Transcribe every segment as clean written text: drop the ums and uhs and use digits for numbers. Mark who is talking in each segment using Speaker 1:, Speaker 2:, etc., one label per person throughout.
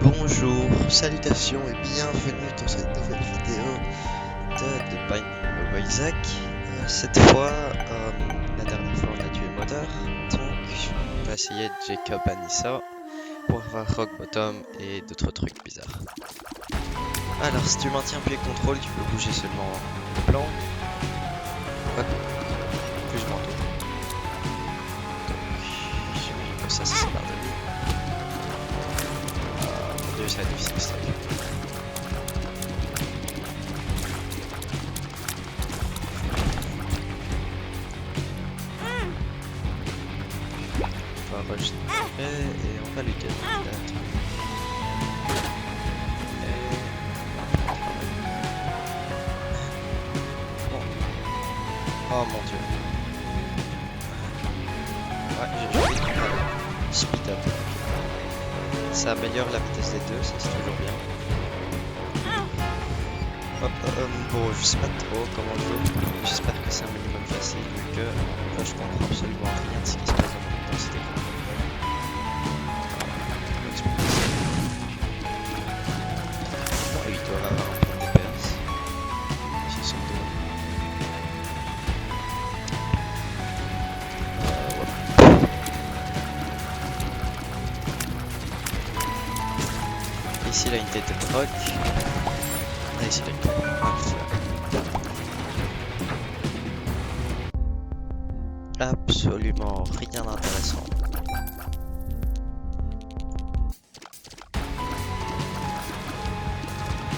Speaker 1: Bonjour, salutations et bienvenue dans cette nouvelle vidéo de Binding of Isaac. Cette fois, la dernière fois on a tué Mother, donc on va essayer Jacob Anissa pour avoir Rock Bottom et d'autres trucs bizarres. Alors si tu maintiens appuyé contrôle, tu peux bouger seulement le plan. Hop, plus je m'en tourne. Donc j'imagine que ça c'est barre de vie. Mon dieu, ça va être difficile ce truc. On va rejeter et on va lui donner la truc. Oh mon dieu. Ouais, j'ai envie de speed up. Ça améliore la vitesse des deux, ça c'est toujours bien. Hop, bon, je sais pas trop comment jouer. J'espère que c'est un minimum facile vu que là, je comprends absolument rien de ce qui se passe dans cet écran. Bon, ils doivent avoir un point de DPS. S'ils sont deux. Ici, il a une tête de rock. Ah, ici, il a une tête de rock. Absolument rien d'intéressant.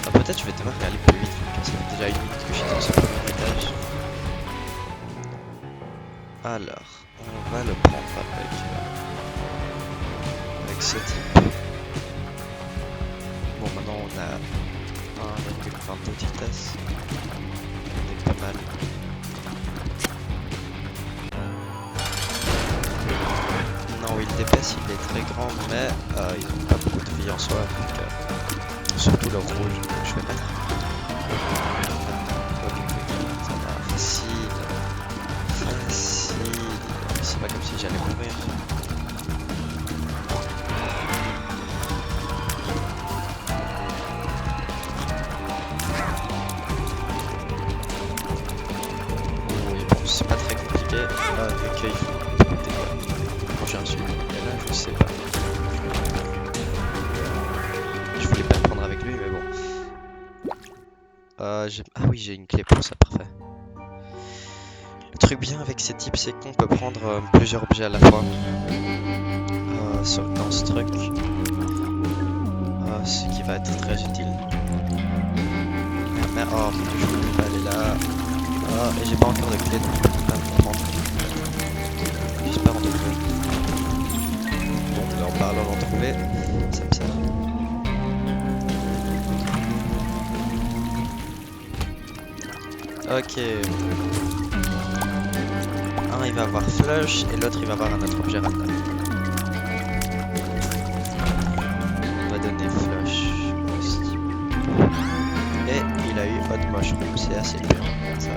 Speaker 1: Ah, peut-être je vais devoir aller plus vite, vu que ça fait déjà une minute que je suis dans ce premier étage. Alors, on va le prendre avec ce type. Bon, maintenant on a 1,22 de vitesse. On est pas mal. Non, oui, le DPS il est très grand, mais ils ont pas beaucoup de vie en soi. Donc, surtout le rouge, je vais mettre. Ça va, facile. C'est pas comme si j'allais mourir. C'est pas très compliqué, vu qu'il faut quand j'ai un suivi. Et là, je sais pas. Je voulais pas le prendre avec lui, mais bon. Ah oui, j'ai une clé pour ça, parfait. Le truc bien avec ces types, c'est qu'on peut prendre plusieurs objets à la fois dans ce truc. Ce qui va être très utile. Mais oh mon dieu, je voulais pas aller là. Et j'ai pas encore de clé, donc je peux pas me prendre. J'espère en trouver. Bon, là en parlant d'en trouver, ça me sert. Ok. Un il va avoir flush et l'autre il va avoir un autre objet random. On va donner flush aussi. Et il a eu hot mushroom, c'est assez bien. Ça.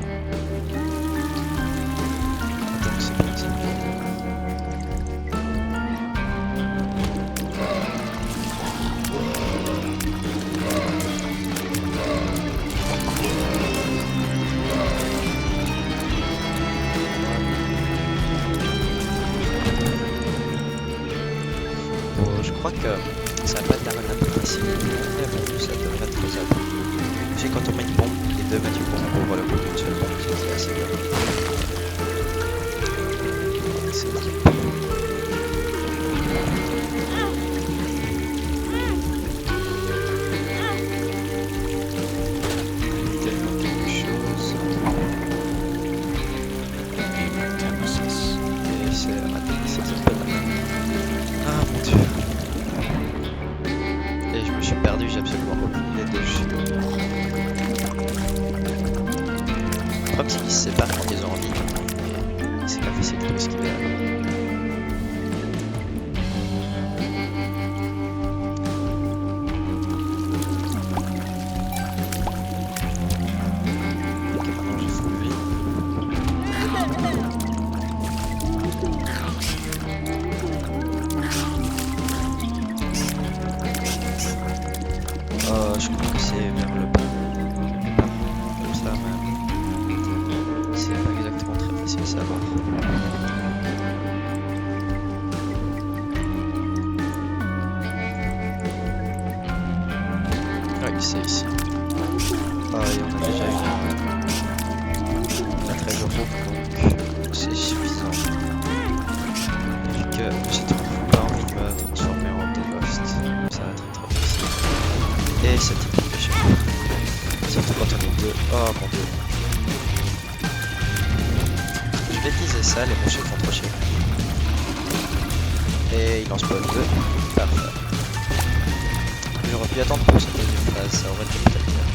Speaker 1: Attends, c'est bien ça. Bon, je crois que ça va pas être la run la plus facile, mais bon, ça devrait être faisable. J'ai quand on met une bombe, les deux mettent une bombe, on voit le coup d'une seule bombe, c'est assez bien. C'est là. Tellement quelque chose. Et c'est raté, ça s'appelle. Ah mon dieu. Et je me suis perdu, j'ai absolument aucune idée de jeu. Le problème c'est qu'ils se séparent quand ils ont envie. Et c'est pas facile de esquiver. Ok, maintenant j'ai full vie. Je crois que c'est vers le bas. Quelque part. Comme ça, mais c'est pas exactement très facile à savoir. Oui, c'est ici. Et on a déjà eu la trésor donc c'est suffisant. Vu que j'ai pas envie de me transformer en Devost, ça va être très facile. Et c'est typique de chez moi. Surtout quand on est deux. Oh mon dieu. Je vais utiliser ça, les mouches sont trop chers. Et il en spawn deux. Parfait. J'aurais pu attendre pour cette deuxième phase, ça aurait été peut-être bien.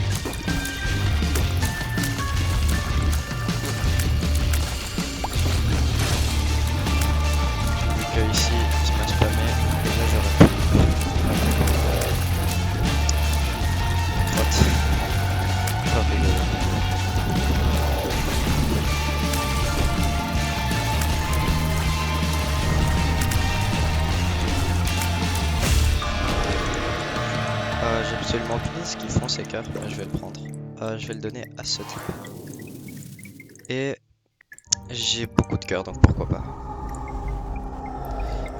Speaker 1: Vu que ici, il se m'a spammé, et là j'aurais pu... Crotte. Pas rigolo. J'ai absolument aucune idée ce qu'ils font ces cœurs, mais je vais le prendre. Je vais le donner à ce type. Et j'ai beaucoup de cœurs, donc pourquoi pas.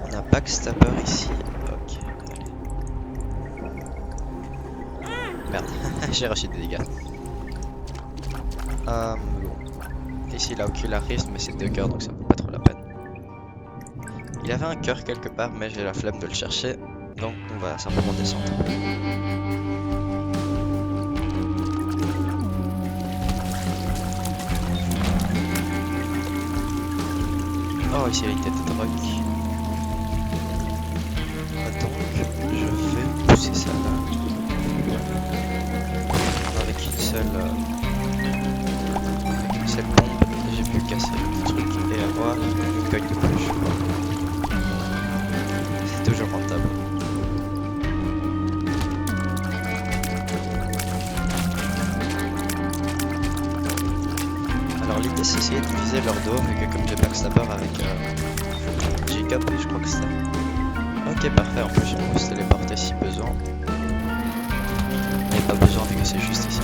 Speaker 1: On a Backstabber ici. Ok, allez. Merde, j'ai reçu des dégâts. Bon. Ici il a Ocular Rift, mais c'est 2 cœurs, donc ça vaut pas trop la peine. Il avait un cœur quelque part, mais j'ai la flemme de le chercher, donc on va simplement descendre. Oh, ici il y a une tête de drogue. Donc, je vais pousser ça là. Avec une seule bombe, j'ai pu casser le truc et avoir une coque de plus. C'est toujours rentable. Alors l'idée c'est essayer de diviser leur dos, vu que comme j'ai Backstabber avec Jacob, et je crois que c'est ça. Ok, parfait, en plus je peux se téléporter si besoin. Et pas besoin vu que c'est juste ici.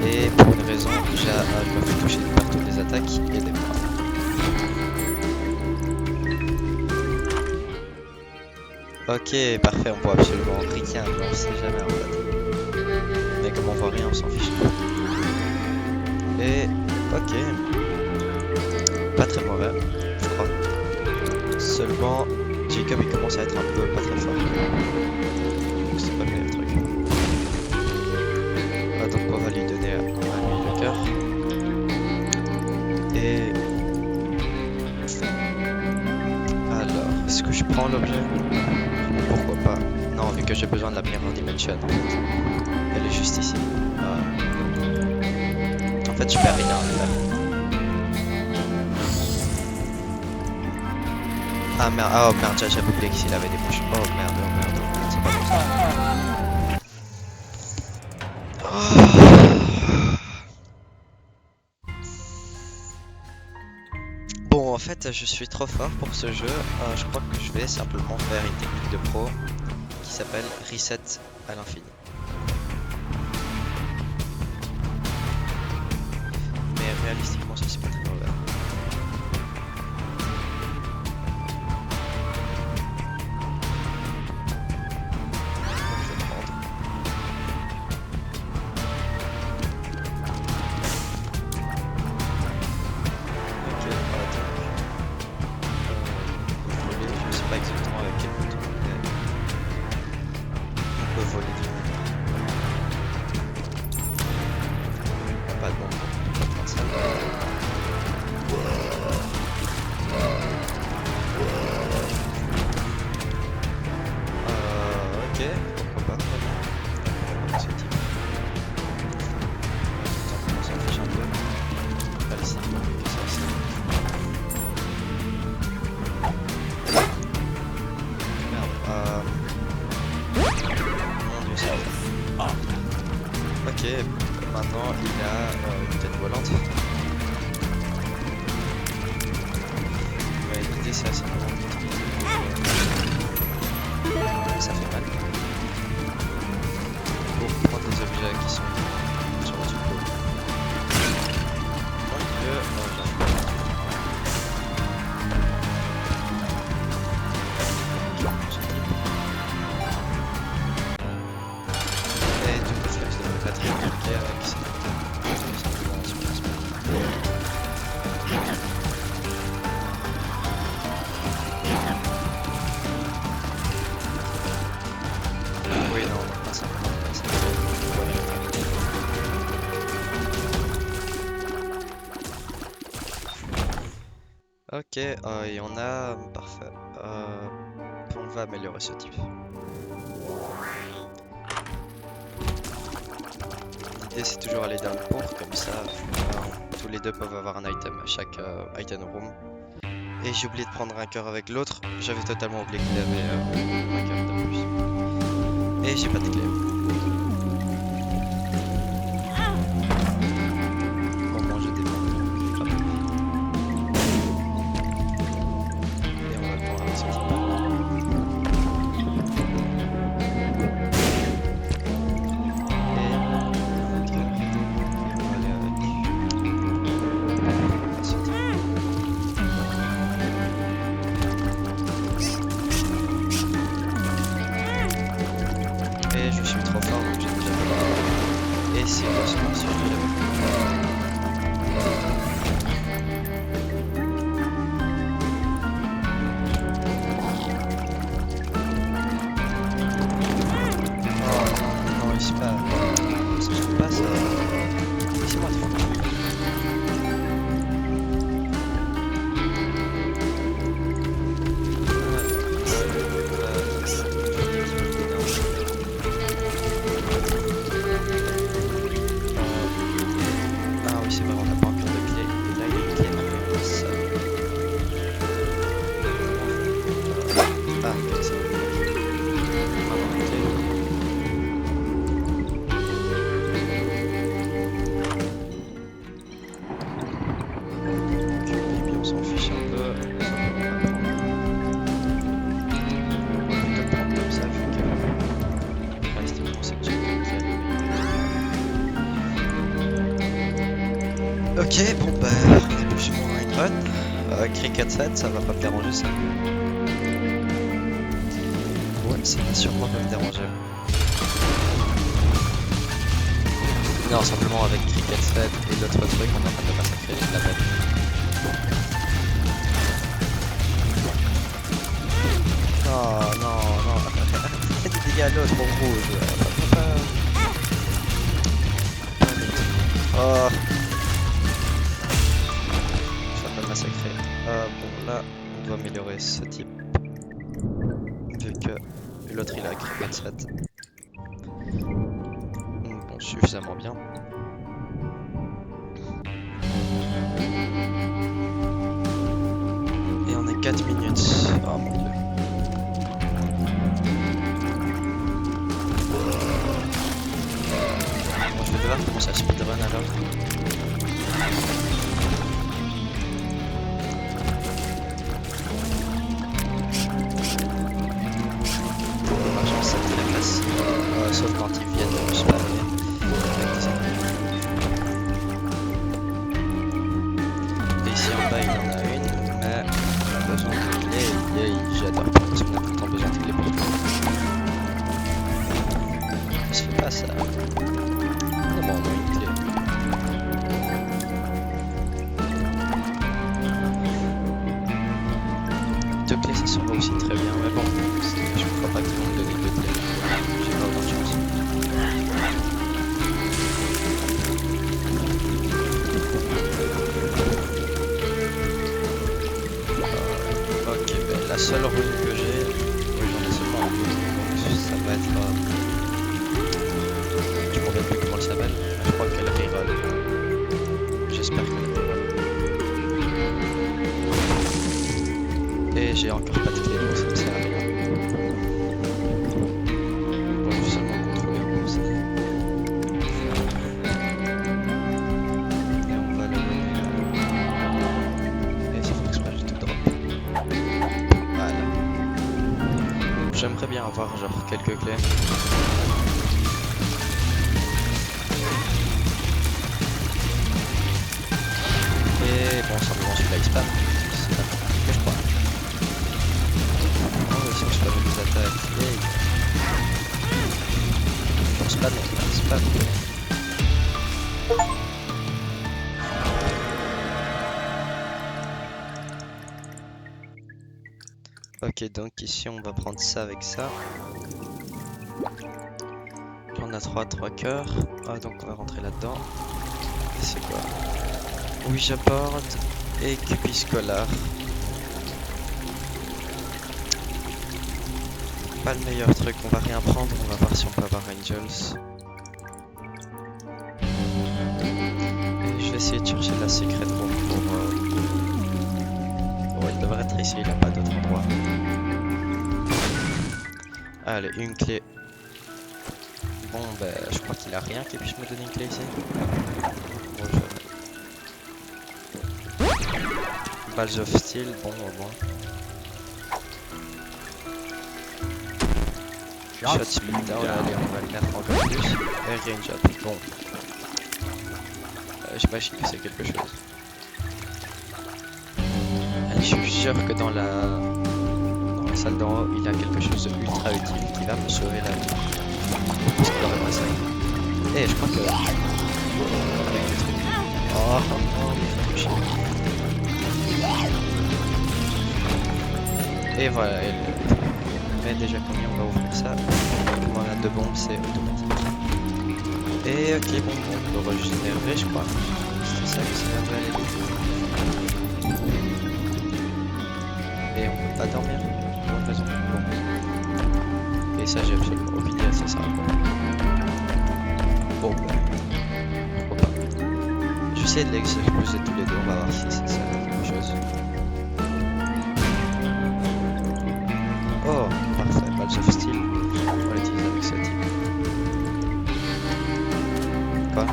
Speaker 1: Et pour une raison, je me fais toucher de partout les attaques et des points. Ok, parfait, on voit absolument rien, on sait jamais en fait. Mais comme on voit rien, on s'en fiche. Et ok, pas très mauvais, je crois. Seulement, Jacob il commence à être un peu pas très fort. Donc c'est pas le meilleur truc. Donc on va lui donner à lui le cœur. Et alors, est-ce que je prends l'objet? Pourquoi pas? Non, vu que j'ai besoin de la Mirror Dimension. Elle est juste ici. En fait, je perds rien à le faire. Ah merde, oh merde, j'avais oublié qu'il avait des bouches. Oh merde, c'est pas comme ça. Bon, en fait, je suis trop fort pour ce jeu. Je crois que je vais simplement faire une technique de pro qui s'appelle Reset à l'infini. Mais réalistiquement, ça c'est pas très mauvais. Ok, maintenant il a une tête volante. Ouais, l'idée c'est simplement d'utiliser. Ça fait Ok, et on a... Parfait. On va améliorer ce type. L'idée c'est toujours aller down pour, comme ça tous les deux peuvent avoir un item à chaque item room. Et j'ai oublié de prendre un cœur avec l'autre, j'avais totalement oublié qu'il avait un cœur de plus. Et j'ai pas de clé. Pour manger des bonbons. Et on va le prendre avec ce type. Et je suis trop fort donc j'ai déjà fait. Et c'est le sport si je l'ai jamais fait. Oh non, il se passe. Ça se passe. Laissez-moi tranquille. C'est vrai, on n'a pas encore de clé. Et là, il y a une clé maintenant. Ça. Ah, ok, c'est bon. On va avoir une clé. Ok, baby, on s'en fiche un peu. Ça, on va plutôt prendre comme ça, vu que reste pour cette chaîne. Ok, bon bah, on est plus ou moins une run. Cricket 7, ça va pas me déranger ça. Ouais, ça va sûrement pas me déranger. Non, simplement avec Cricket 7 et l'autre truc, on est en train de massacrer la bête. Oh non, non, fais des dégâts à l'autre en rouge. Oh. Massacré. Bon là on doit améliorer ce type vu que l'autre il a cricket 7. Bon, suffisamment bien. Et on est 4 minutes. Oh mon dieu. Bon, je vais devoir commencer à speedrun alors. Sauf quand ils viennent de me spammer avec des ennemis. Et ici en bas il y en a une, mais on a besoin de clés. Et j'adore pas parce qu'on a tout le temps besoin de clés pour tout. Ça se fait pas ça. Non, bon, on a une clé. Deux clés ça s'en va aussi très bien, mais bon, je ne crois pas qu'ils vont me donner deux clés. J'ai pas autant de chance. Ok, ben la seule rune que j'ai, j'en ai seulement une, donc ça va être... je me rappelle plus comment elle s'appelle, mais je crois qu'elle reroll. J'espère qu'elle reroll. Et j'ai encore pas de clé, donc ça me sert à rien. Bon, je vais seulement contrôler pour ça. Et on va le mener là. Et ça fait exprès, j'ai tout drop. Voilà. J'aimerais bien avoir genre quelques clés. Et bon, simplement celui-là il spam. C'est pas que je crois. Oh, ici on spam des attaques. Yay. On spam, spam. Ok, donc ici on va prendre ça avec ça. On a 3 cœurs. Ah, donc on va rentrer là-dedans. Et c'est quoi? Oui, j'apporte. Et Cupiscolar. pas le meilleur truc, on va rien prendre, on va voir si on peut avoir Angels. Et je vais essayer de chercher la secret room pour... Bon, il devrait être ici, il n'a pas d'autre endroit. Allez, une clé. Bon, ben, je crois qu'il a rien qui puisse me donner une clé ici. Bon, Balls of Steel, bon, au moins. Shot speed down, allez, on va le mettre encore plus. Et range up, bon. J'imagine que c'est quelque chose. Allez, je suis sûr que dans la salle d'en haut, il y a quelque chose de ultra utile qui va me sauver la vie. Parce qu'il aurait pas ça. Eh, je crois que... Avec des trucs. Oh, mais chier. Et voilà, mais déjà combien on va ouvrir ça. Comme on a deux bombes, c'est automatique. Et ok, bon, on peut régénérer, je crois. C'est ça que ça va aller. Et on peut pas dormir pour une raison. Bon. Et ça, j'ai absolument aucune idée, ça sert à quoi. Bon, bah, pourquoi pas. Je vais essayer de les exploser tous les deux, on va voir si ça sert à quelque chose. Oh, parfait, Balls of Steel. On va l'utiliser avec ce type. Quoi?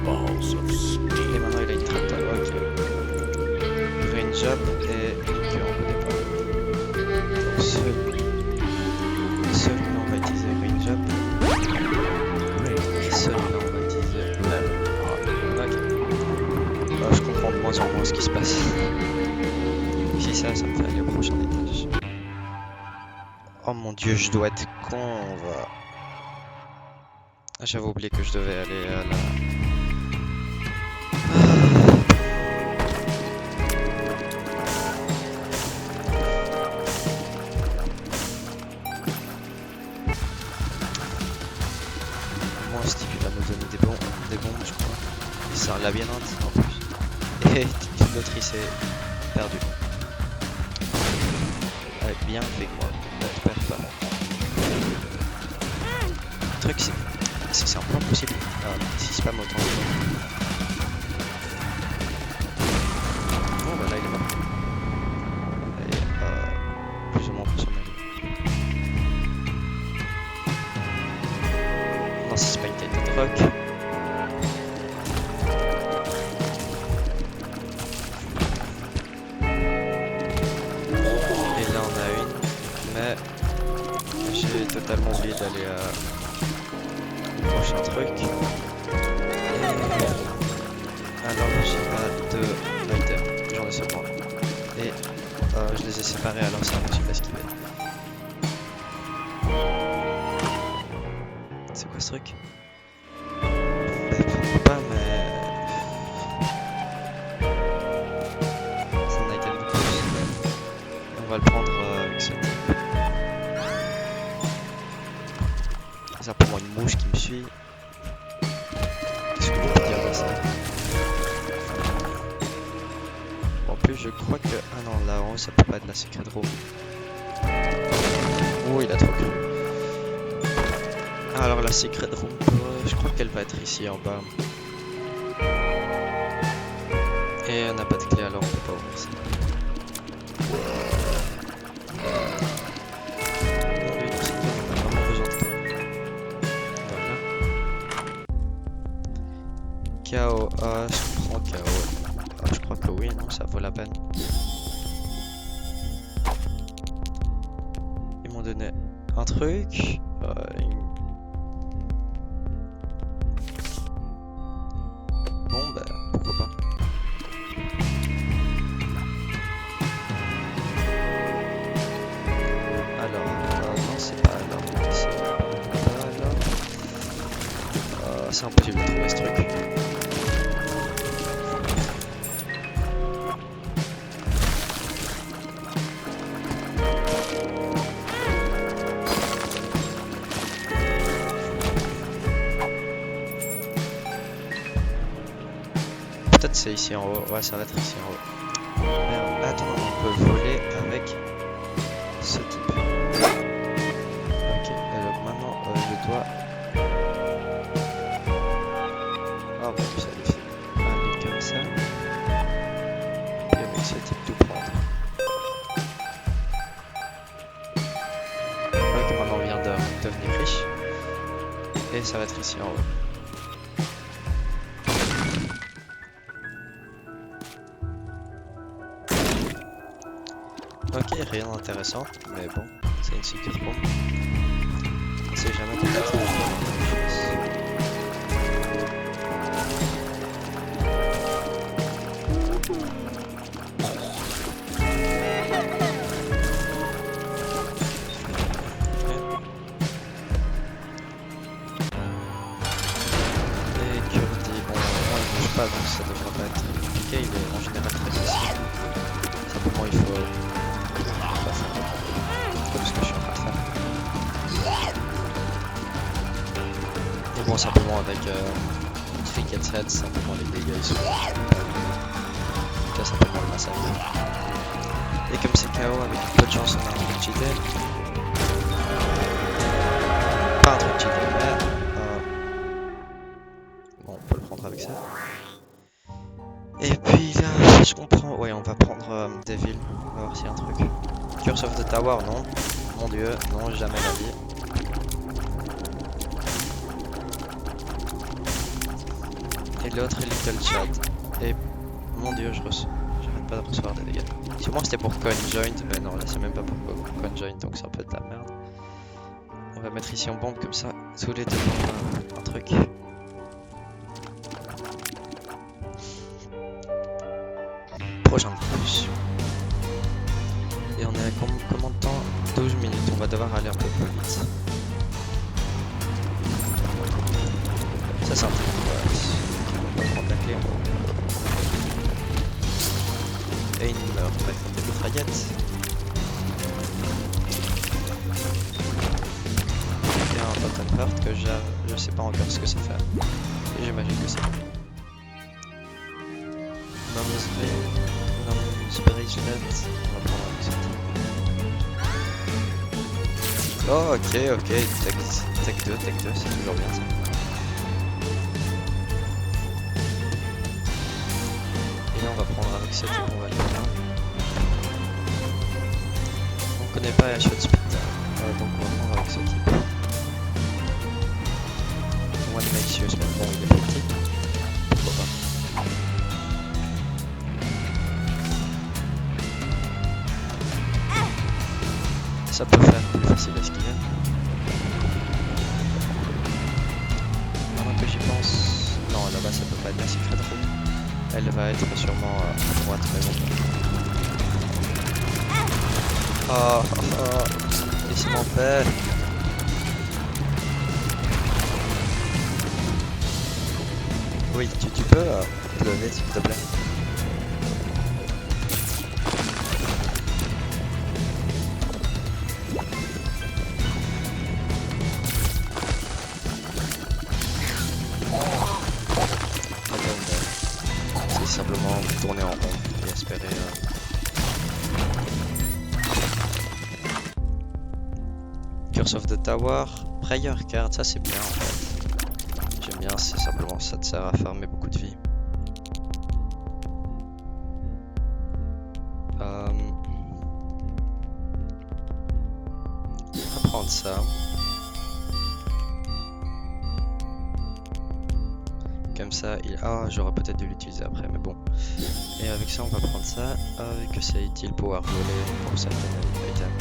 Speaker 2: Balls of Steel.
Speaker 1: Et maintenant il a une trappe, ok. Range up et une queue, on connaît pas. Donc celui-là on va utiliser range up. Et celui-là on va utiliser level. Ok. Je comprends de moins en moins ce qui se passe. Si ça me fait aller au prochain étage. Oh mon dieu, je dois être con, on va... J'avais oublié que je devais aller à la... Moi, Steve il va nous donner des bombes, je crois. Et c'est un labyrinthe en plus. Et l'autre il s'est perdu. Allez, bien fait moi, ne te perds pas. Le truc c'est que c'est un peu impossible. Si spam autant de temps. Bon bah là il est mort. Et plus ou moins pour son avis. Non, c'est pas une tête de rock. Et là on a une. Mais j'ai totalement oublié d'aller à... prochain truc. Et... alors là j'ai pas de lighter, j'en ai seulement un. Et je les ai séparés alors ça je sais pas esquiver. C'est quoi ce truc? Pourquoi pas mais... c'est un item de plus. On va le prendre avec ce type. C'est pour moi une mouche qui me suit. Qu'est-ce que je peux dire de ça? En plus, je crois que... ah non, là-haut, ça peut pas être la secret room. Oh, il a trop cru. Alors, la secret room, je crois qu'elle va être ici en bas. Et on n'a pas de clé, alors on peut pas ouvrir ça. KO, je prends KO. Je crois que oui, non, ça vaut la peine. Ils m'ont donné un truc. Bon, bah, pourquoi pas. Alors, non, c'est pas alors. C'est pas alors. C'est impossible de trouver ce truc. Peut-être c'est ici en haut. Ouais, ça va être ici en haut. Merde. Attends, on peut voler avec triche. Et ça va être ici en haut. Ok, rien d'intéressant, mais bon, c'est une secret room. On sait jamais peut-être qu'il y a des choses. Et Kurdi, bon, au moins il bouge pas, donc ça devrait pas être très compliqué, il est en général très sensible. Simplement il faut pas faire comme ce que je suis en train de faire. Et bon, simplement avec une cricket set, simplement les dégâts ils sont là, simplement le massacre. Et comme c'est KO, avec un peu de chance on a un truc cheaté. Pas un truc cheaté, mais bon, on peut le prendre avec ça. Et puis là, je comprends. Ouais, on va prendre Devil. On va voir s'il y a un truc. Curse of the Tower, non. Mon dieu, non, jamais la vie. Et l'autre est Little Chad. Et mon dieu, j'arrête pas de recevoir des dégâts. Sûrement c'était pour Conjoint, mais non, là c'est même pas pour Conjoint, donc c'est un peu de la merde. On va mettre ici en bombe comme ça, tous les deux un truc. Prochain plus. Et on est à combien de temps? 12 minutes, on va devoir aller un peu plus vite. Ça c'est un truc, on va prendre la clé en haut. Et il meurt, bref, on fait des mitraillettes. Et un button heart que je sais pas encore ce que ça fait. Et j'imagine que c'est bon. Numbers bracelet, on va prendre avec ça. Oh ok, tech 2, c'est toujours bien ça. Et là on va prendre avec ce type, on va le faire là. On connaît pas la shot spectre, donc on va prendre avec ce type. One makes use, mais bon il est petit. Pourquoi pas. Ça peut faire plus facile à esquiver. Maintenant que j'y pense... Non, là-bas ça peut pas être la secret room. Elle va être sûrement à droite, mais bon. Oh, laissez-moi en paix. Oui, tu peux te lever s'il te plaît. Simplement tourner en rond et espérer Curse of the Tower, Prayer Card, ça c'est bien en fait. J'aime bien, c'est simplement ça te sert à farmer beaucoup de vie. On va prendre ça. Comme ça, j'aurais peut-être dû l'utiliser après, mais bon. Et avec ça, on va prendre ça. Que c'est utile pouvoir voler pour certains items.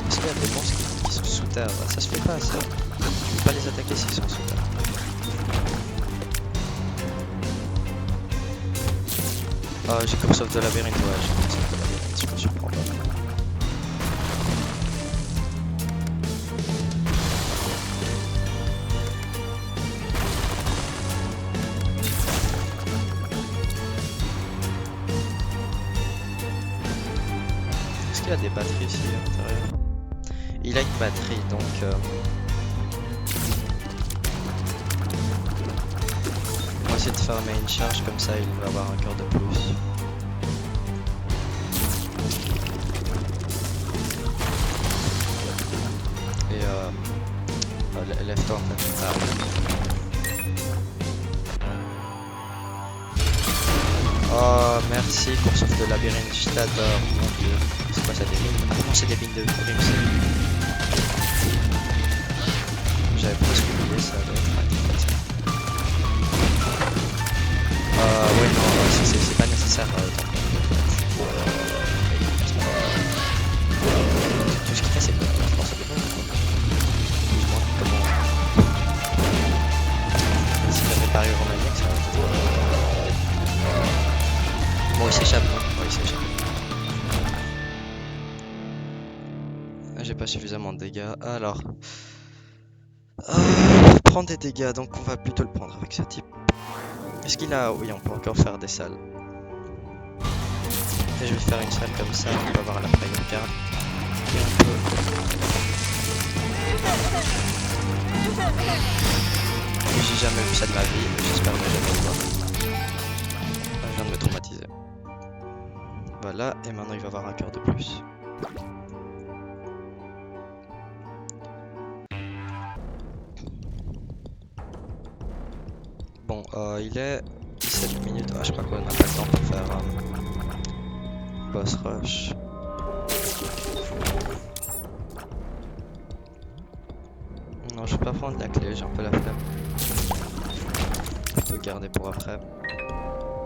Speaker 1: Est-ce qu'il y a des monstres qui sont sous terre? Ça se fait pas, ça. Tu peux pas les attaquer s'ils sont sous terre. J'ai Curse of the Labyrinthe, ouais, j'ai Curse of the Labyrinthe, je me surprends pas. Est-ce qu'il y a des batteries ici à l'intérieur? Il a une batterie, donc... on va essayer de farmer une charge, comme ça il va avoir un cœur de plus. Et lève-toi en fait. Oh merci pour sauve de labyrinthe, je t'adore, mon dieu. C'est quoi ça, des mines? Ah non, c'est des mines de Grimsey. J'avais presque oublié, ça doit être facile. Ouais, non, c'est pas nécessaire tant qu'on tout ce qu'il fait, c'est que je pense que c'est bon. Excuse-moi, comment. Si j'avais pari romaniaque, ça aurait été trop. Bon, il s'échappe, non? Ouais, il s'échappe. J'ai pas suffisamment de dégâts. Alors. Prendre des dégâts, donc on va plutôt le prendre avec ce type. Est-ce qu'il a... Oui, on peut encore faire des salles. Et je vais faire une salle comme ça, on va voir la player card. Et on peut... J'ai jamais vu ça de ma vie, j'espère ne jamais le voir. Je viens de me traumatiser. Voilà, et maintenant il va avoir un cœur de plus. Bon, il est 17 minutes. Ah, je crois qu'on n'a pas le temps pour faire boss rush. Non, je vais pas prendre la clé, j'ai un peu la flemme. Plutôt garder pour après.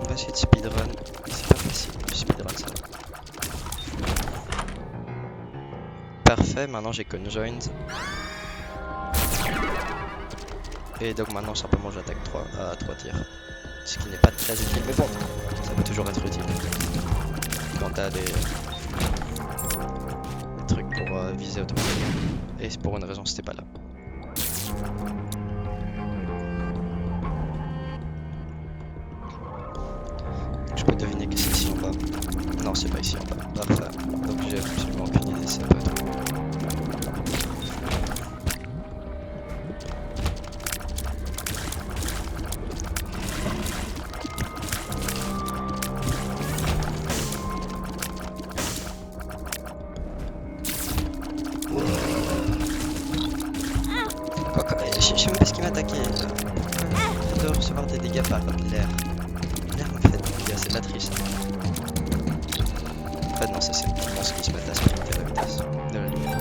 Speaker 1: On va essayer de speedrun. C'est pas facile, speedrun ça. Parfait, maintenant j'ai conjoined. Et donc maintenant simplement j'attaque à 3 tirs. Ce qui n'est pas très utile, mais bon, ça peut toujours être utile. Quand t'as des trucs pour viser automatiquement. Et c'est pour une raison, c'était pas là. Je peux deviner que c'est ici en bas. Non, c'est pas ici en bas. Parfait. Donc j'ai absolument aucune idée, ça peut être. Je sais même pas ce qui m'a attaqué là. Je dois recevoir des dégâts par l'air. L'air me fait des dégâts, c'est de la triche. En fait non, c'est ces monstres qui se mettent à sprinter à la vitesse de la lumière.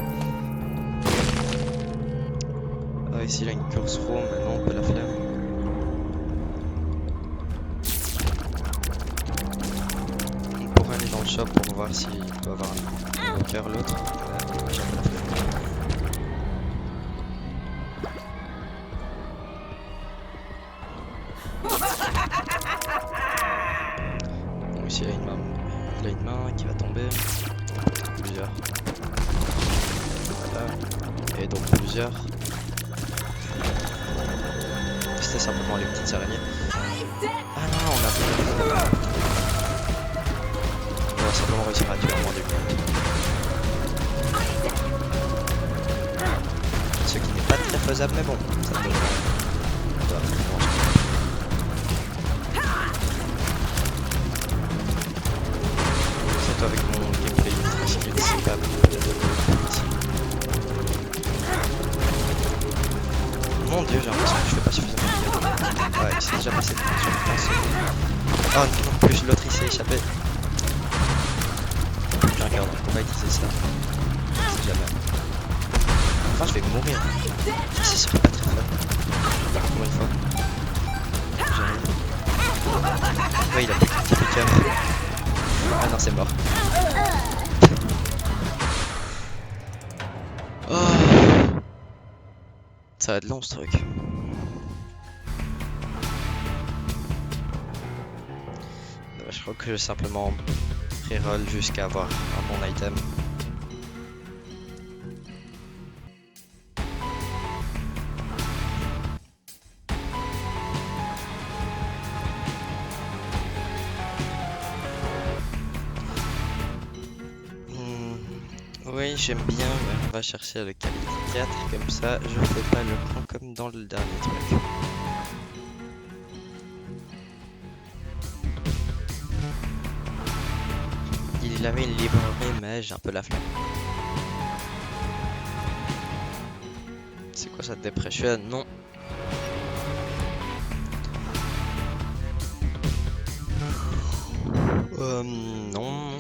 Speaker 1: Ah ici il y a une course room, mais non, on peut la flemme. On pourrait aller dans le shop pour voir s'il peut avoir un cœur l'autre. Ouais, j'ai un peu la flemme. Bon, ici il y a une main qui va tomber. Plusieurs. Voilà. Et donc plusieurs. C'était simplement les petites araignées. Ah non, on a fait. On va simplement réussir à tuer un moins du coup. Ce qui n'est pas très faisable, mais bon, ça peut le faire. Surtout avec mon gameplay facile, c'est pas Mon dieu, j'ai l'impression que je fais pas suffisamment de dégâts. Ouais, il s'est déjà passé de temps sur le place. Oh non, plus l'autre il s'est échappé. J'ai un cœur, donc on va utiliser ça. Si jamais. Enfin, je vais mourir. Ce serait pas très fun. Encore une fois. J'arrive. Ouais, il a plus de petit cœur. Ah non, c'est mort. Oh. Ça va être long ce truc. Je crois que je vais simplement reroll jusqu'à avoir un bon item. Oui, j'aime bien, mais on va chercher le calibre 4, comme ça je fais pas le plan comme dans le dernier truc. Il avait une librairie, mais j'ai un peu la flemme. C'est quoi ça, Depression? Non. Non.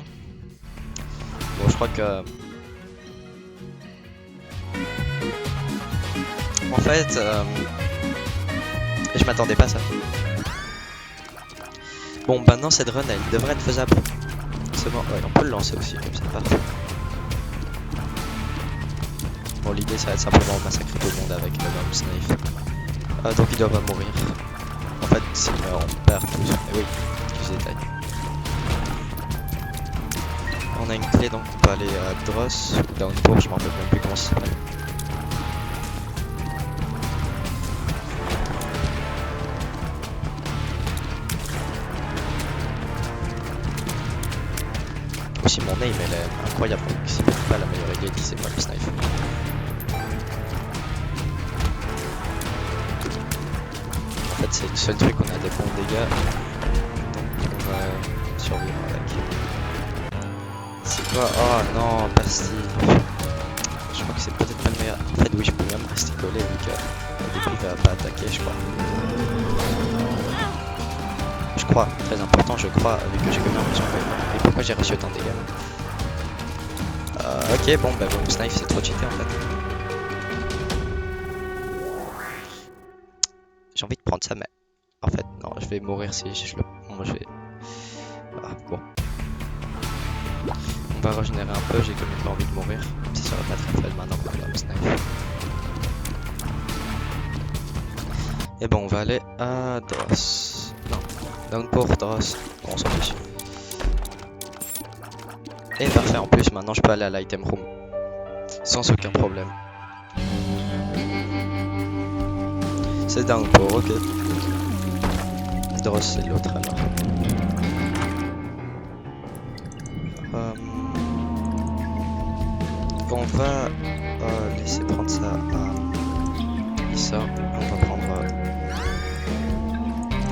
Speaker 1: Bon, je crois que... En fait, je m'attendais pas à ça. Bon, maintenant cette run, elle devrait être faisable. C'est bon, ouais, on peut le lancer aussi, comme ça, parfait. Bon, l'idée, ça va être simplement de massacrer tout le monde avec le Bomb Snipe. Donc il doit pas mourir. En fait, s'il meurt, on perd tous. Mais oui, excusez détail. On a une clé, donc on peut aller à Dross ou Downpour, je m'en rappelle même plus comment ça s'appelle. Aussi mon aim elle est incroyable, donc c'est peut-être pas la meilleure idée d'utiliser Bomb Snipe. En fait c'est le seul truc qu'on a des bons dégâts, donc on va survivre avec. C'est quoi? Oh non, Bastille. Je crois que c'est peut-être pas le meilleur. En fait oui, je peux même rester collé vu que au début il va pas attaquer, je crois. Je crois, très important, je crois, vu que j'ai connu un mission. Et pourquoi j'ai reçu autant de dégâts? Ok, bon, bah Bomb Snipe c'est trop cheaté en fait. J'ai envie de prendre ça, mais en fait, non, je vais mourir si je le. Bon, je vais. Ah, bon. On va régénérer un peu, j'ai quand même pas envie de mourir. Ça serait pas très fun maintenant pour Bomb Snipe. Et bon, on va aller à Dross. Non, Downpour, Dross. Bon, on s'en fiche. Et parfait, en plus maintenant je peux aller à l'item room sans aucun problème. C'est Downpour, ok. Dross c'est l'autre alors. On va laisser prendre ça à ça. On va prendre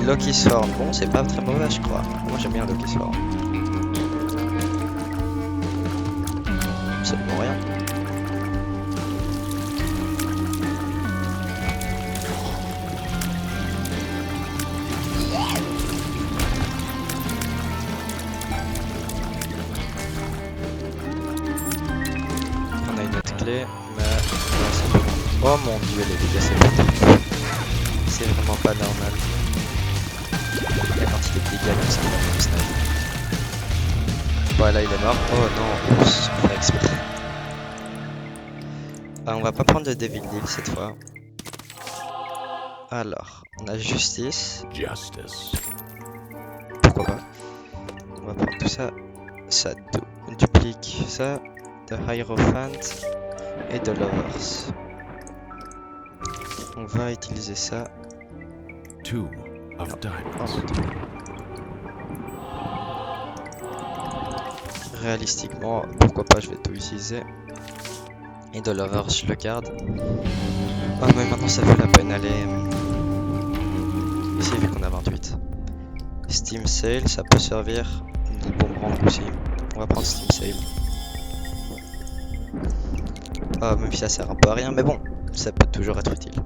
Speaker 1: Loki Swarm. Bon, c'est pas très mauvais, je crois. Moi j'aime bien Loki Swarm. Absolument rien. On a une autre clé, mais c'est bon. Oh mon dieu, les dégâts c'est pas terrible. C'est vraiment pas normal. La quantité de dégâts comme ça dans le snipe. Voilà, il est mort. Oh non, oups, on fait exprès. On va pas prendre de Devil Deal cette fois. Alors, on a Justice.
Speaker 2: Justice.
Speaker 1: Pourquoi pas. On va prendre tout ça. Ça duplique ça. De Hierophant et de Lovers. On va utiliser ça.
Speaker 2: Two of diamonds.
Speaker 1: Réalistiquement, pourquoi pas, je vais tout utiliser. Et de Lovers, je le garde. Oh mais maintenant ça vaut la peine aller ici vu qu'on a 28. Steam Sale, ça peut servir. Une boomerang aussi. On va prendre Steam Sale. Même si ça sert un peu à rien, mais bon, ça peut toujours être utile.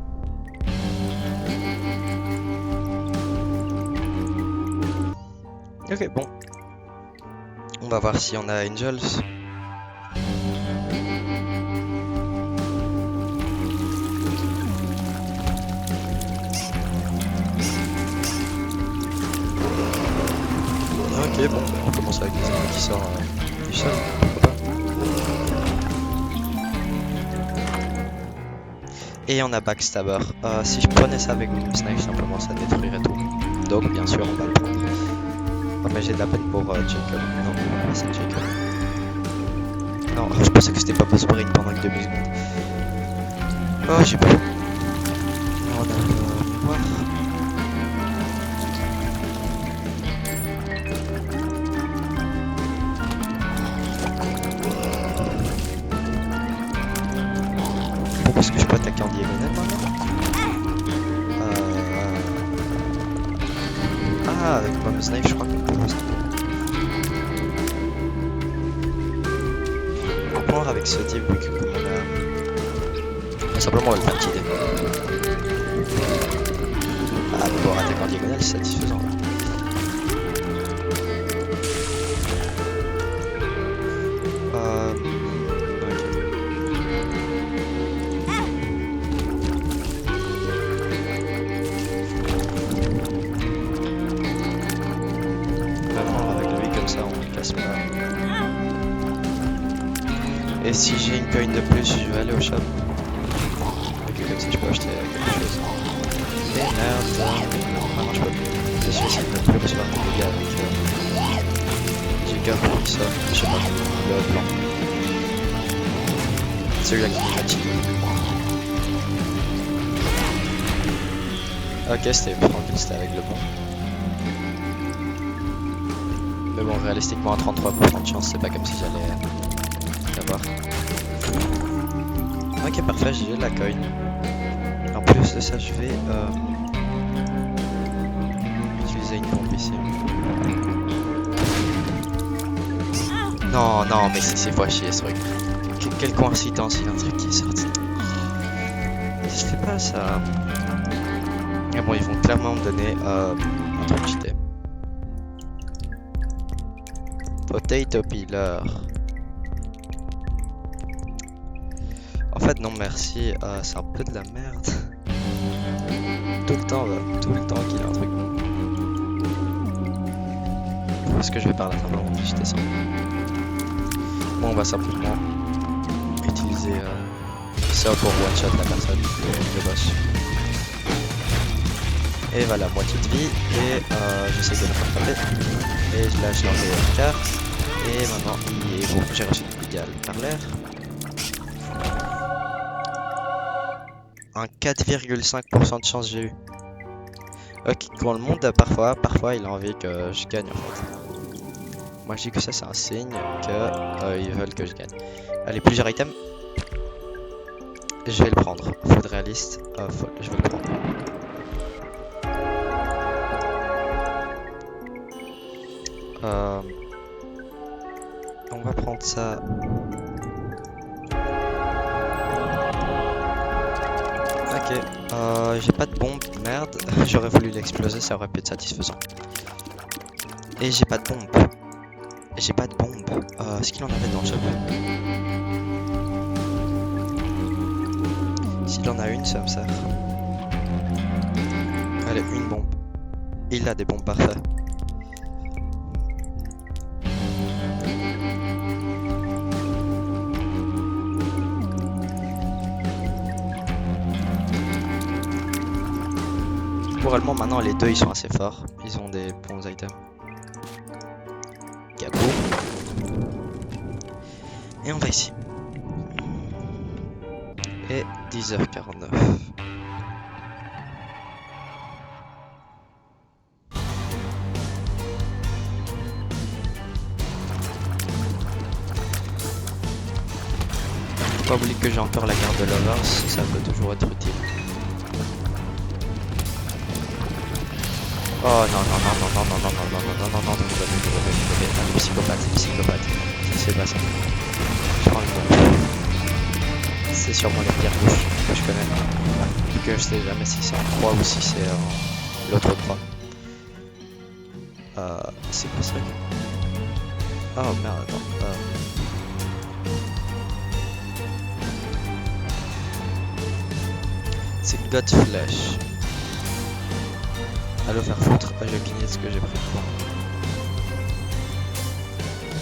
Speaker 1: Ok, bon. On va voir si on a Angels. Ok, bon, on commence avec les ennemis qui sortent du sol, pourquoi pas. Et on a Backstabber. Si je prenais ça avec Bomb Snipe, simplement ça détruirait tout. Donc bien sûr on va le prendre. Oh mais j'ai de la peine pour Jacob. Non, c'est Jacob. Non, je pensais que c'était pas pour sprint pendant une demi-seconde. Oh j'ai peur. On a le mémoire. Pourquoi est-ce que je peux attaquer en diagonale maintenant? Ah, avec Bomb Snipe, je crois qu'on peut aussi. On va prendre avec ce type, vu que comme on a... Simplement, on va le faire killer. Ah, pouvoir attaquer en diagonale, c'est satisfaisant. passe pas. Et si j'ai une coin de plus, je vais aller au shop. Ok, comme ça je peux acheter quelque chose. Et merde, maintenant je peux plus. C'est celui-ci ne peut plus recevoir de dégâts avec j'ai qu'un qui sort, je sais pas, le blanc. Celui-là qui est fatigué. Ok, c'était tranquille, c'était avec le bon. Mais bon, réalistiquement, à 33% de chance, c'est pas comme si j'allais l'avoir. Ok, parfait, j'ai la coin. En plus de ça, je vais utiliser une pompe ici. Non, non, mais c'est pas chier ce truc. Quelle coïncidence, il y a un truc qui est sorti. Je fais pas ça. Mais bon, ils vont clairement me donner un truc cheaté. Potato peeler. En fait, non merci, c'est un peu de la merde. Tout le temps qu'il a un truc bon. Est-ce que je vais par là avant de je descends? Bon, on va simplement utiliser ça pour one shot la personne, le boss. Et voilà, moitié de vie, et j'essaie de le rattraper. Et là, je l'ai enlevé un quart. Et maintenant, il est bon, j'ai reçu une égale par l'air. Un 4,5% de chance j'ai eu. Ok, quand le monde parfois il a envie que je gagne en fait. Moi je dis que ça c'est un signe que ils veulent que je gagne. Allez, plusieurs items. Je vais le prendre. Food réaliste. Je vais le prendre. On va prendre ça. Ok, j'ai pas de bombe, merde. J'aurais voulu l'exploser, ça aurait pu être satisfaisant. Et j'ai pas de bombe. Est-ce qu'il en avait dans le shop? S'il en a une, ça me sert. Allez, une bombe. Il a des bombes, parfait. Temporellement, maintenant les deux ils sont assez forts. Ils ont des bons items. Cabot. Et on va ici. Et 10h49. Faut pas oublier que j'ai encore la garde de lovers, ça peut toujours être utile. Oh non, psychopathe. C'est pas ça. Je prends le bon. C'est sûrement les pierres rouges que je connais. Vu que je sais jamais si c'est en 3 ou si c'est en l'autre 3. C'est quoi ça? Oh merde, attends. C'est une God Flesh. À le faire foutre, j'ai cligné ce que j'ai pris de bon.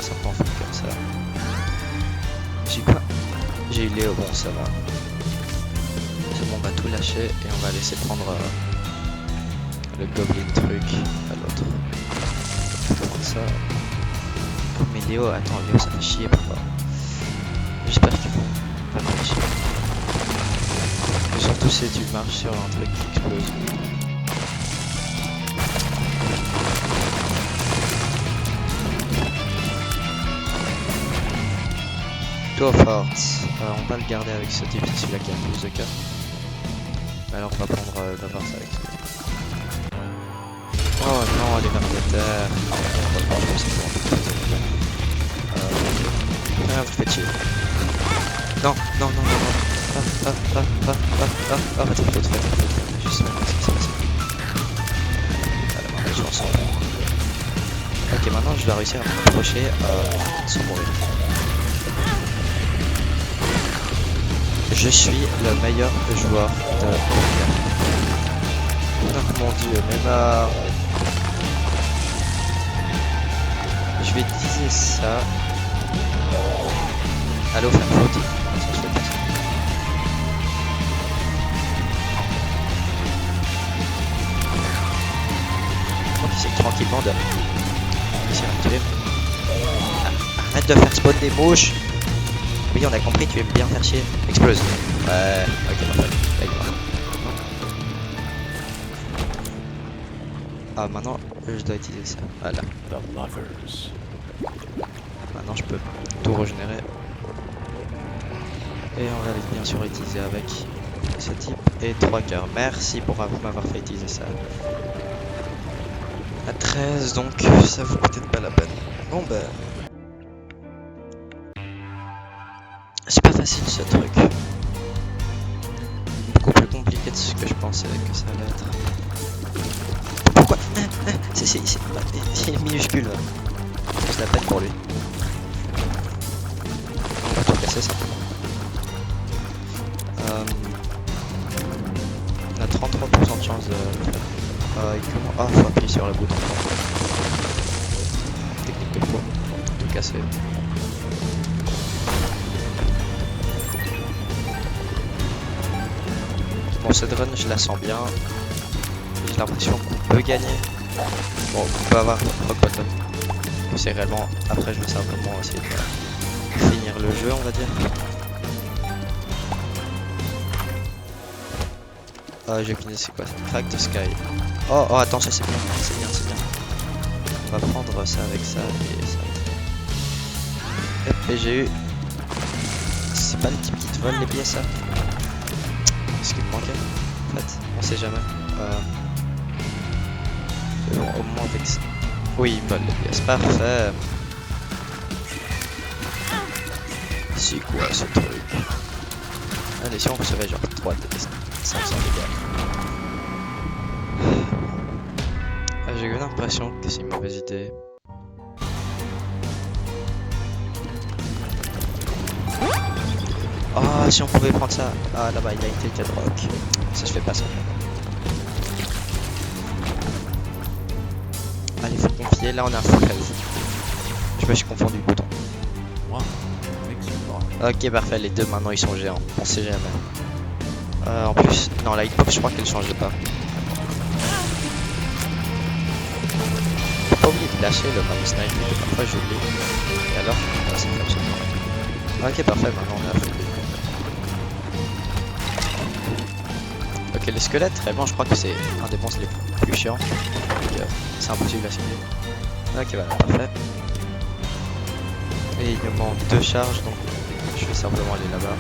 Speaker 1: Ça peut en faire comme ça. J'ai quoi? J'ai eu Léo, bon ça va. C'est bon, on va tout lâcher et on va laisser prendre le goblin truc à l'autre. Comme ça. Oh mais Léo, attends, Léo ça fait chier parfois. J'espère qu'ils vont pas mal chier. Et surtout si tu marches sur un truc qui explose. Of Hearts. On va le garder avec ce type, c'est celui-là qui a plus de cœur. Alors on va prendre d'abord ça avec celui-là. Oh non, les vers de terre. On va prendre ça pour merde, faites chier. Non. Faites. Juste maintenant ce qui s'est passé. Allez, je ressens. Ok, maintenant je dois réussir à m'approcher sans mourir. Je suis le meilleur joueur de Pokémon. Oh mon dieu, mais là... Je vais utiliser ça. Allô, faire faute. Ça, je fais pas ça. Donc, c'est tranquillement de réussir à me tuer. Ah, arrête de faire spawn des mouches. Oui, on a compris, tu aimes bien faire chier. Explose. Ouais, ok, parfait. D'accord. Ah, maintenant, je dois utiliser ça. Voilà.
Speaker 2: The lovers.
Speaker 1: Maintenant, je peux tout régénérer. Et on va bien sûr utiliser avec ce type. Et 3 cœurs. Merci pour m'avoir fait utiliser ça. À 13, donc ça vaut peut-être pas la peine. Bon, bah. C'est pas facile ce truc. Beaucoup plus compliqué de ce que je pensais que ça allait être. Pourquoi? C'est minuscule. C'est la peine pour lui. On va tout casser simplement. On a 33% de chance de le faire. Ah, faut appuyer sur le bouton. Technique de fois. Tout casser. Bon, cette run, je la sens bien. J'ai l'impression qu'on peut gagner. Bon, on peut avoir rock bottom. C'est réellement. Après, je vais simplement essayer de finir le jeu, on va dire. J'ai fini, c'est quoi ça? Crack the Sky. Oh, attends, ça c'est bien, c'est bien, c'est bien. On va prendre ça avec ça et ça. Hop, et j'ai eu. C'est pas le type qui te vole les pièces, ça? Ce qui me manquait, en fait, on sait jamais. Bon, au moins avec ça. Oui, il me vole les pièces, parfait. C'est quoi ce truc? Allez, si on recevait genre 3 de 500 dégâts. J'ai eu l'impression que c'est une mauvaise idée. Oh, si on pouvait prendre ça. Ah, là-bas, il a été de rock. Ça se fait pas ça. Allez, faut confier. Là, on a un full health. Je me suis confondu le bouton. Ok, parfait. Les deux maintenant ils sont géants. On sait jamais. En plus, non, la hitbox, je crois qu'elle change pas. Faut pas oublier de lâcher le même snipe, mais parfois je l'ai. Et alors, c'est comme ça. Ok, parfait. Maintenant, on a full. Ok, les squelettes, réellement, je crois que c'est un des monstres les plus chiants. Donc, c'est impossible à cibler. Ok, voilà, parfait. Et il nous manque 2 charges, donc je vais simplement aller là-bas.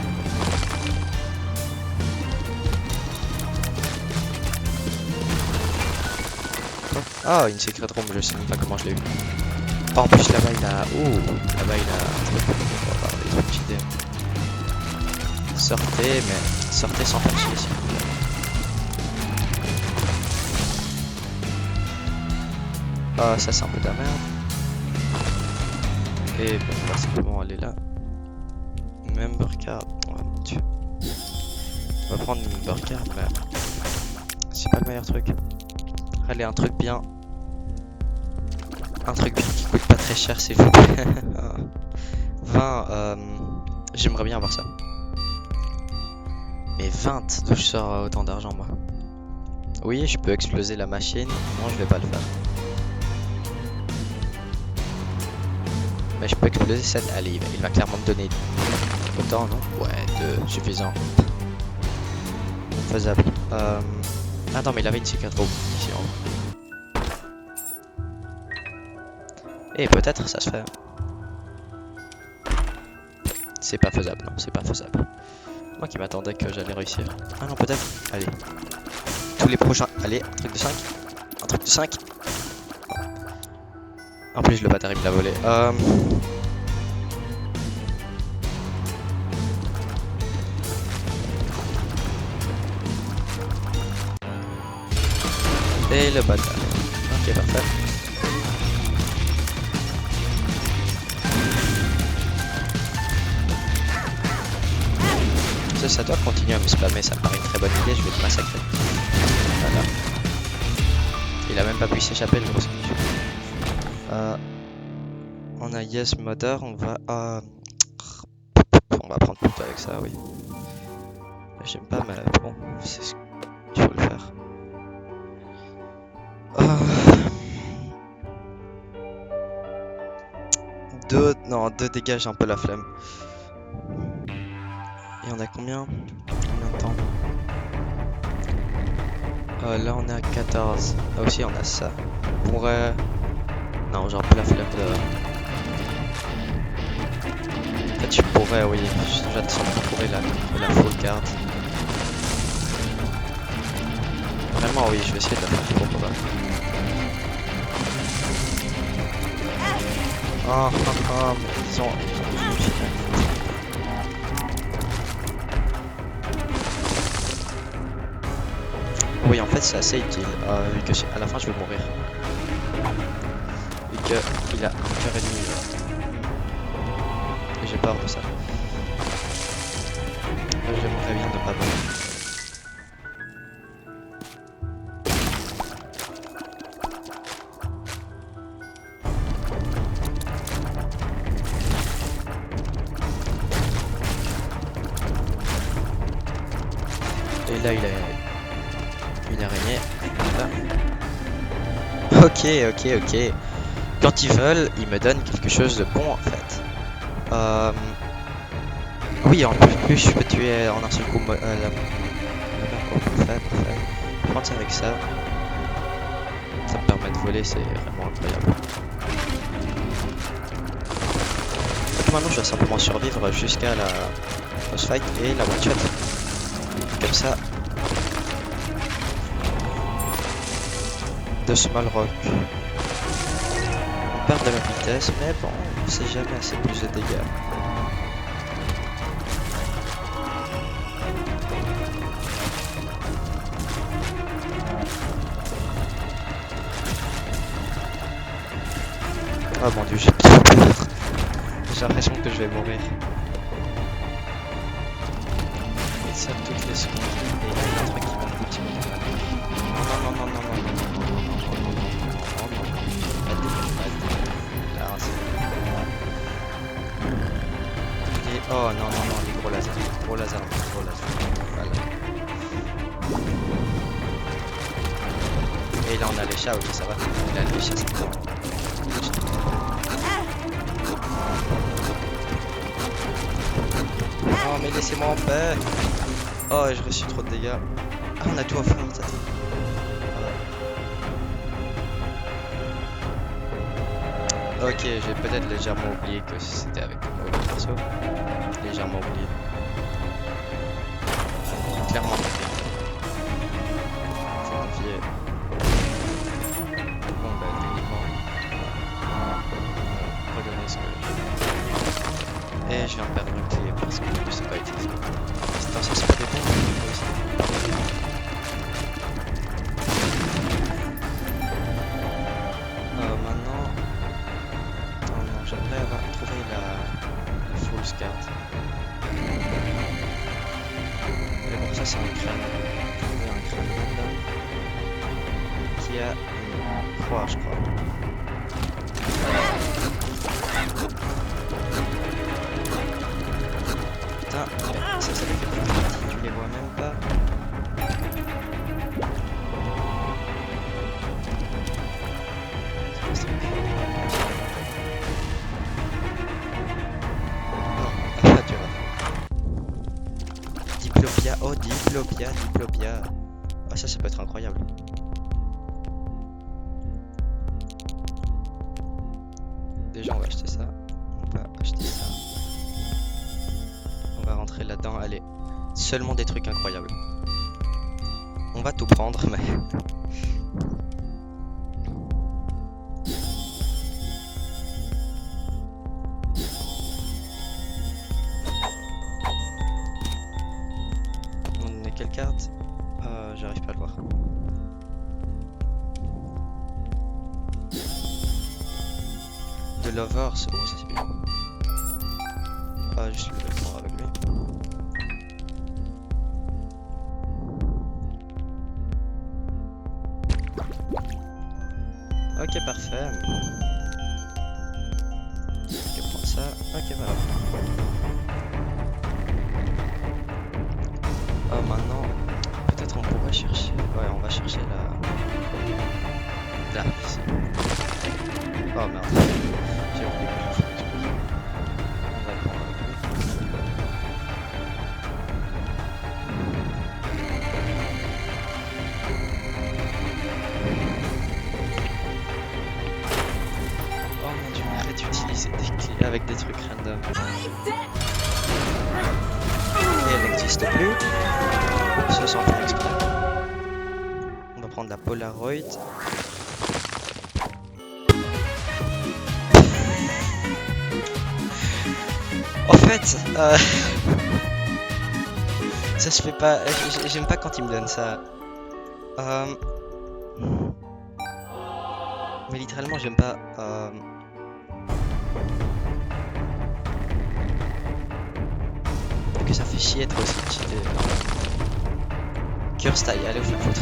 Speaker 1: Ah, une secret room, je sais même pas comment je l'ai eu. Oh, en plus là-bas il a. Oh, là-bas il a un truc. On va avoir des trucs cheatés. Sortez, mais sortez sans faire chier s'il vous plaît. Ah, ça c'est un peu de la merde. Et bon, on va simplement aller là. Member card. Oh mon dieu. On va prendre une member card, mais c'est pas le meilleur truc. Allez, un truc bien. Un truc bien qui coûte pas très cher, s'il vous plaît. 20, j'aimerais bien avoir ça. Mais 20, d'où je sors autant d'argent, moi? Oui, je peux exploser la machine. Non, je vais pas le faire. Mais je peux exploser cette. Allez, il va clairement me donner autant, non? Ouais, 2, suffisant. Faisable. Ah non, mais il avait une secret room ici en haut. Et peut-être ça se fait. C'est pas faisable, non, c'est pas faisable. Moi qui m'attendais que j'allais réussir. Ah non, peut-être. Allez. Tous les prochains. Allez, un truc de 5. Un truc de 5. En plus, le bâtard il me l'a volé. Et le bâtard. Ok, parfait. Ça doit continuer à me spammer, ça me paraît une très bonne idée, je vais te massacrer. Voilà. Il a même pas pu s'échapper le gros. On a Yes Mother, on va prendre plutôt avec ça, oui. J'aime pas, mais bon, c'est ce qu'il faut le faire. Non, 2 dégâts, j'ai un peu la flemme. Et on a combien de temps? Là on est à 14. Ah aussi on a ça. On pourrait... Non, j'ai un peu la flemme de... En fait je pourrais, oui. J'attends de trouver la full card. Vraiment oui, je vais essayer de la faire pour moi. Mais ils ont Oui, en fait, c'est assez utile, vu que à la fin je vais mourir. Vu qu'il a 1h30. Et j'ai peur de ça. J'aimerais bien ne pas mourir. Et là, il a une araignée. Voilà. Ok. Quand ils veulent, ils me donnent quelque chose de bon en fait. Oui, en plus je peux tuer en un seul coup la parfait. Je vais partir avec ça. Ça me permet de voler, c'est vraiment incroyable. Donc maintenant je dois simplement survivre jusqu'à la boss fight et la one shot. Comme ça. De Small Rock. On perd de la vitesse, mais bon, on sait jamais, c'est plus de dégâts. Oh mon dieu, j'ai trop peur. J'ai l'impression que je vais mourir. Et ça toutes les secondes. Et il y a un truc qui va me foutre. Oh non, les gros lasers. Voilà. Et là on a les chats, ok ça va. Et là les chats c'est bon. Oh mais laissez-moi en paix. Oh j'ai reçu trop de dégâts. Ah on a tout à fond ça. Ok, j'ai peut-être légèrement oublié que c'était avec le perso. Légèrement oublié. Clairement oublié. Faut confier. Bon bah techniquement. Regardez ce que j'ai. Et je viens de perdre une clé parce que je sais pas utiliser. Attends, ça c'est pas des bons. Maintenant. J'aimerais avoir trouvé la full card. Mais bon, ça c'est un crâne. Trouver un crâne random qui a une croix, je crois. Putain, ça les fait plus petits, tu les vois même pas. Diplopia. Ah ça peut être incroyable. Déjà on va acheter ça. On va rentrer là-dedans. Allez. Seulement des trucs incroyables. On va tout prendre mais... On est quelle carte? J'arrive pas à le voir. De Lovers, oh ça c'est bien. Je suis d'accord avec lui. Ok parfait. Ok, voilà. Maintenant, peut-être on pourrait chercher. Ouais, on va chercher la. Là, ici. Oh merde. J'ai oublié que je fais exprès. On va le prendre avec lui. Oh mon dieu, arrête d'utiliser des clés avec des trucs random. Et elle n'existe plus. Oups, sans faire exprès. On va prendre la Polaroid. En fait, ça se fait pas. J'aime pas quand il me donne ça. Mais littéralement, j'aime pas. Que ça fait chier trop aussi cheaté. Cure style, allez vous faire foutre.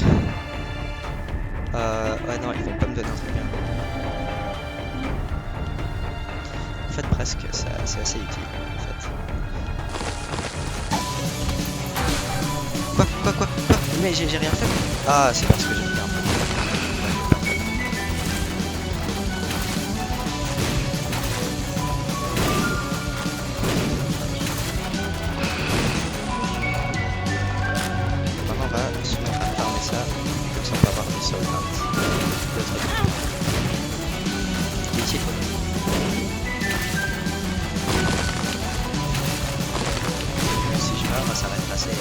Speaker 1: Ouais, non, ils vont pas me donner un truc bien. En fait, presque, c'est assez utile. En fait. Quoi? Mais j'ai rien fait. Ah, c'est parce que j'ai fait un peu. Maintenant, on va se mettre à farmer ça. Comme ça, on va avoir des soul hearts. Le truc. Utile, quoi. Si je meurs, ça va être assez.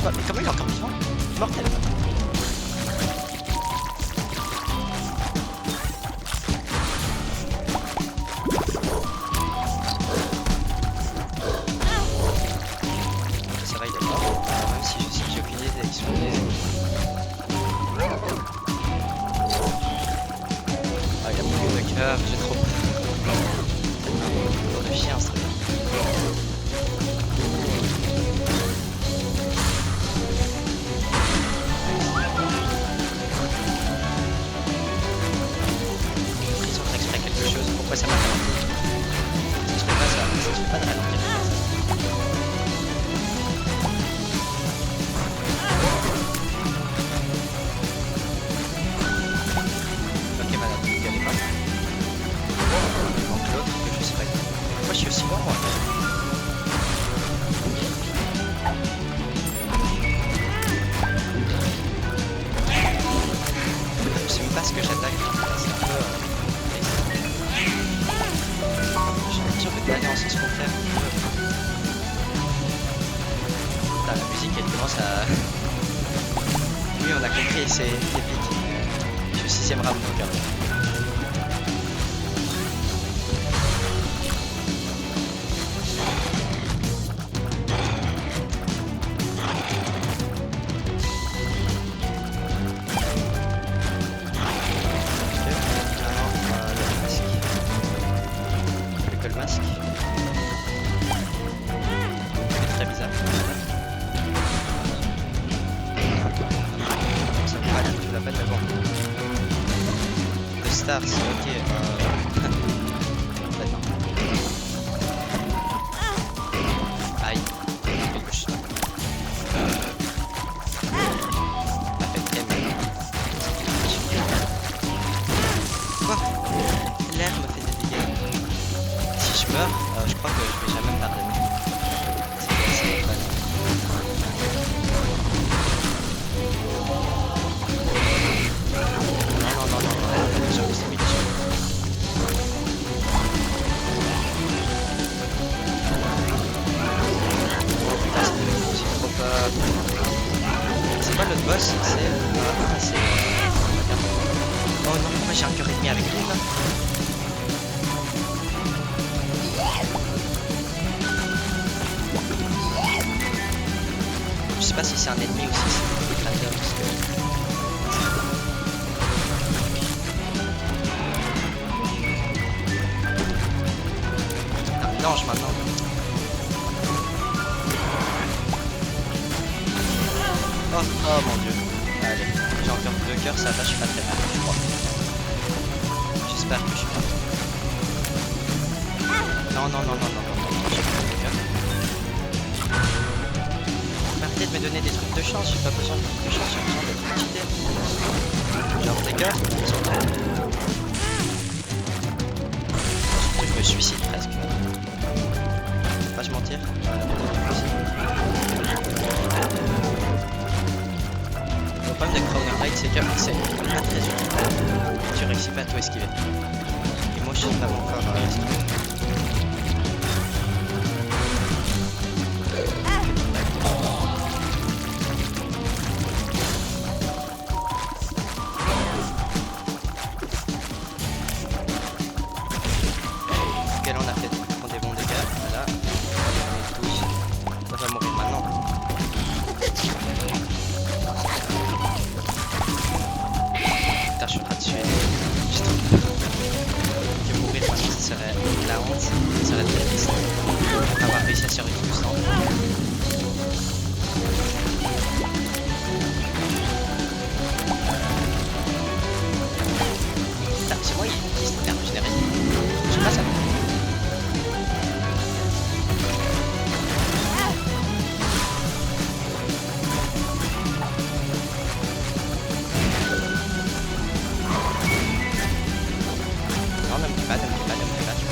Speaker 1: Mais comment il est encore vivant? Mortel. Ça va, il est mort. Même si je sais que j'ai aucune idée, ils sont lésés. Ah, il a plus de cœur, j'ai trop peur. Pour le chien, ce truc. Pourquoi ça m'a ralenti? Ça se fait pas ça, ça se fait pas de ralentir. Ok madame, vous allez pas. Il manque l'autre que je sais pas qui. Pourquoi je suis aussi loin moi? Je sais même pas ce que j'attaque. C'est un peu... J'ai l'impression de aller en sens contraire. Putain, la musique elle commence à... Oui on a compris, c'est épique. Je suis 6ème round donc masque. Très bizarre. Ça me paraît que tu l'as pas d'abord. Le Stars, ok. Maintenant. Aïe. Gauche. Quoi? L'air me fait des dégâts. Si je meurs, je crois que je vais jamais me pardonner. C'est pas non, j'ai envie de s'habiller. Oh putain, c'est trop peur. C'est pas le boss, c'est... Oh non, pourquoi j'ai un cœur et demi avec lui là? Je sais pas si c'est un ennemi ou si c'est le créateur parce que... Ah, mélange maintenant. Oh mon dieu. Allez, j'ai encore 2 cœurs, ça va, je suis pas très mal, je crois. J'espère que je suis pas. Non, non, non, non, non, non, non, j'ai pas 2 cœurs. Arrêtez de me donner des trucs de chance, j'ai pas besoin de trucs de chance, j'ai besoin d'être cheaté. Genre des cœurs, ils sont prêts. Je me suicide presque. Faut pas se mentir. Voilà, le problème de Crowner Light, c'est que c'est pas très utile. Tu réussis pas à tout esquiver. Et moi je suis vraiment fort à esquiver. Ok, là on a fait des bons dégâts. Voilà. On est tous. Ça va mourir maintenant. Putain, je suis en train de tuer. J'ai trop peur. Que mourir maintenant, ça serait la honte. Ça serait très triste. Avoir réussi à survivre tout ça. Putain, c'est moi qui se termine généré. Je sais pas ça.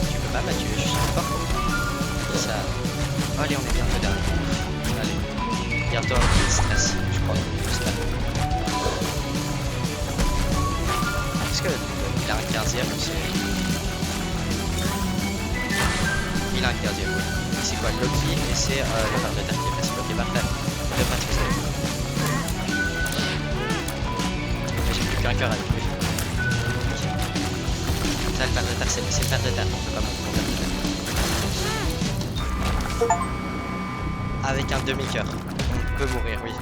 Speaker 1: Tu peux pas me tuer, je suis fort. Ça... Oh, allez, on est bientôt derrière. Allez, bientôt un petit stress, je crois. J'espère. Est-ce qu'il a un 15ème aussi? Il a un 15ème, oui. C'est quoi, Loki, et c'est le ver de terre qui est facile. Ok, parfait. Il devrait être facile. J'ai plus qu'un cœur avec lui. Ça, le ver de terre, c'est le ver de terre, on peut pas monter mon ver de terre. Avec un demi-cœur, on peut mourir, oui.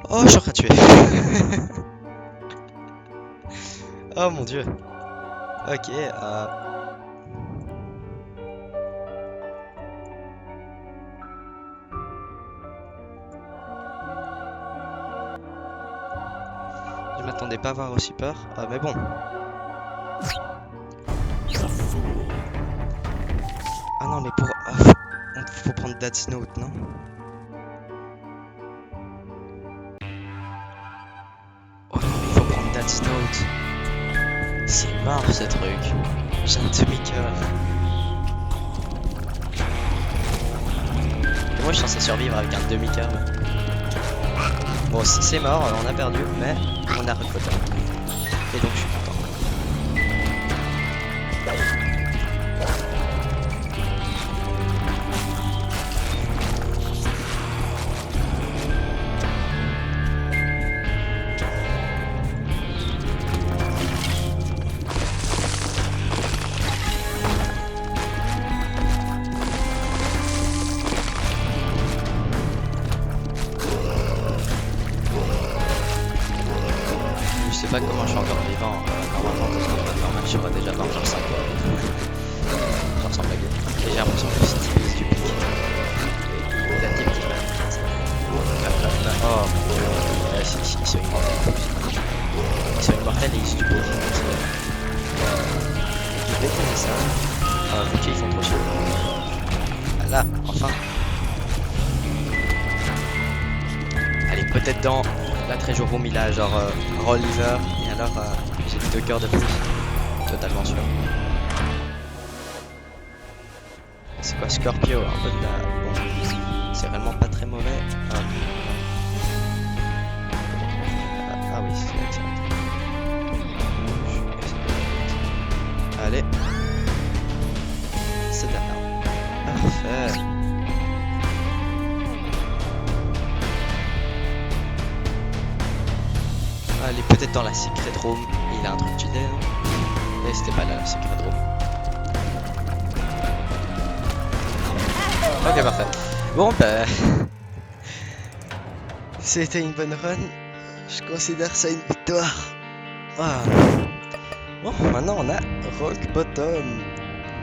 Speaker 1: Oh, je suis en train de tuer. Oh mon dieu. Ok, je m'attendais pas à avoir aussi peur, mais bon. Ah non, mais pour... faut prendre Death Note, non? Oh non, mais il faut prendre Death Note. C'est mort ce truc. J'ai un demi-cœur. Et moi je suis censé survivre avec un demi-cœur. Bon, c'est mort, on a perdu, mais on a recruté. Et donc je suis content. Je sais pas comment je suis encore vivant. Normalement, dans un mode normal, je serais déjà mort genre 5 fois. Genre sans blague. Et j'ai l'impression que c'est typique du pic. La team qui va. Oh mon dieu. Ils sont immortels. Ils sont immortels et ils se dupliquent. Je vais tourner ça. Vu qu'ils font trop chier. Là, enfin. Allez, peut-être dans la Treasuroom, il a genre Rolliver, et alors j'ai 2 cœurs de plus. Totalement sûr. C'est quoi, Scorpio? Un peu de la... Bon, c'est vraiment pas très mauvais. Ah oui, c'est ça. Allez. C'est derrière. Parfait. Allez, peut-être dans la Secret Room, il a un truc stylé, non? Mais c'était pas là, la Secret Room. Ok, parfait. Bon, bah... C'était une bonne run. Je considère ça une victoire. Ah. Bon, maintenant on a Rock Bottom.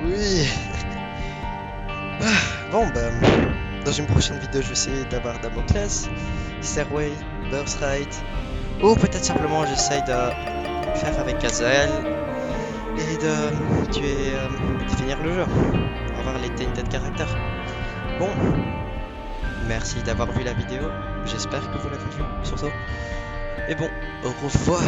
Speaker 1: Oui. Bon, bah... Dans une prochaine vidéo, je vais essayer d'avoir Damocles, Stairway, Birthright, ou peut-être simplement j'essaye de faire avec Azael et de tuer, de finir le jeu, avoir les Tainted Characters. Bon, merci d'avoir vu la vidéo, j'espère que vous l'avez vu surtout, et bon, au revoir.